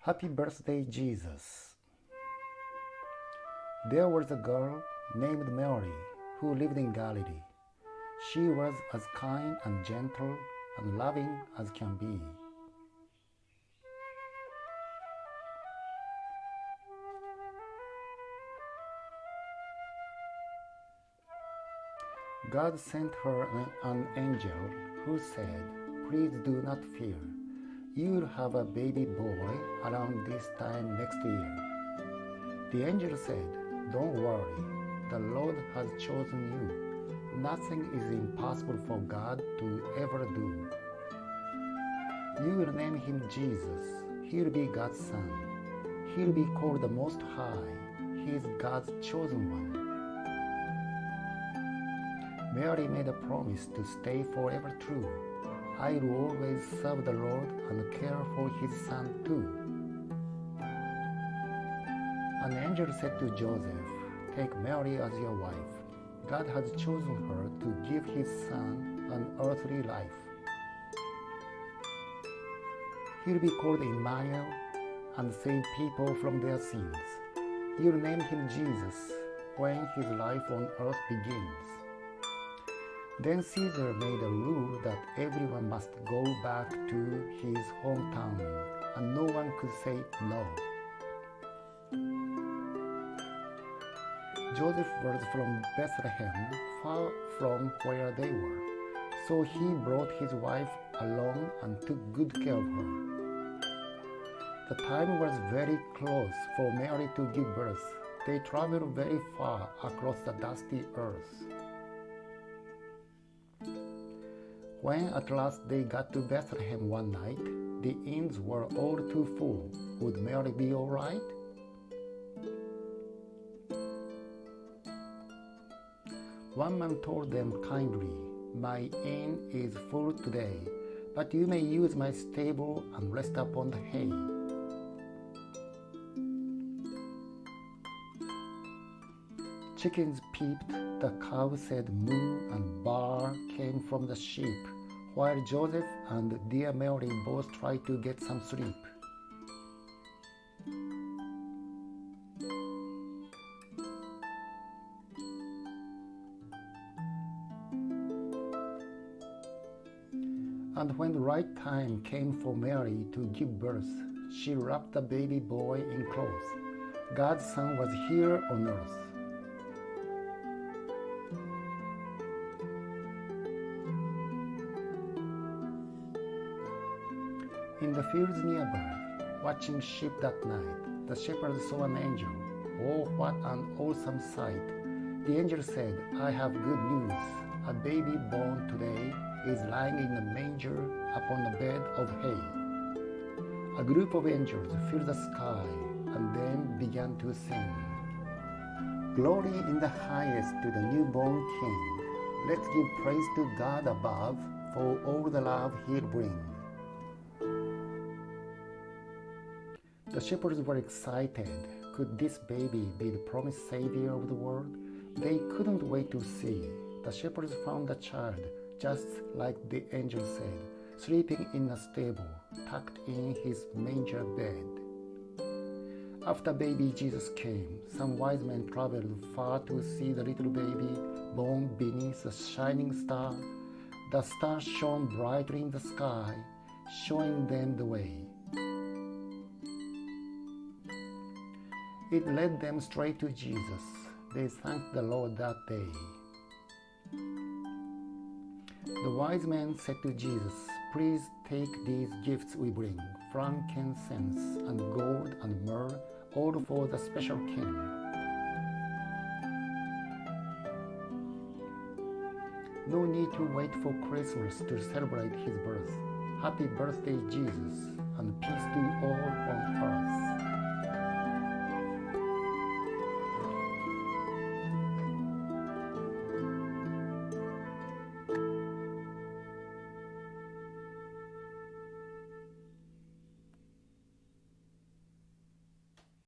Happy birthday, Jesus. There was a girl named Mary who lived in Galilee. She was as kind and gentle and loving as can be. God sent her an angel who said, "Please do not fear. You'll have a baby boy around this time next year." The angel said, "Don't worry. The Lord has chosen you. Nothing is impossible for God to ever do. You will name him Jesus. He'll be God's son. He'll be called the Most High. He is God's chosen one." Mary made a promise to stay forever true. "I will always serve the Lord and care for his son too." An angel said to Joseph, "Take Mary as your wife. God has chosen her to give his son an earthly life. He'll be called Emmanuel and save people from their sins. You'll name him Jesus when his life on earth begins." Then Caesar made a rule that everyone must go back to his hometown, and no one could say no. Joseph was from Bethlehem, far from where they were, so he brought his wife along and took good care of her. The time was very close for Mary to give birth. They traveled very far across the dusty earth. When at last they got to Bethlehem one night, the inns were all too full. Would Mary be all right? One man told them kindly, "My inn is full today, but you may use my stable and rest upon the hay." Chickens peeped, the cow said moo, and bar came from the sheep, while Joseph and dear Mary both tried to get some sleep. And when the right time came for Mary to give birth, she wrapped the baby boy in clothes. God's son was here on earth. In the fields nearby, watching sheep that night, the shepherds saw an angel. Oh, what an awesome sight! The angel said, "I have good news. A baby born today is lying in a manger upon a bed of hay." A group of angels filled the sky and then began to sing, "Glory in the highest to the newborn King. Let's give praise to God above for all the love he'll bring." The shepherds were excited. Could this baby be the promised savior of the world? They couldn't wait to see. The shepherds found the child, just like the angel said, sleeping in a stable, tucked in his manger bed. After baby Jesus came, some wise men traveled far to see the little baby born beneath a shining star. The star shone brightly in the sky, showing them the way. It led them straight to Jesus. They thanked the Lord that day. The wise men said to Jesus, "Please take these gifts we bring, frankincense and gold and myrrh, all for the special king." No need to wait for Christmas to celebrate his birth. Happy birthday, Jesus, and peace to all on earth.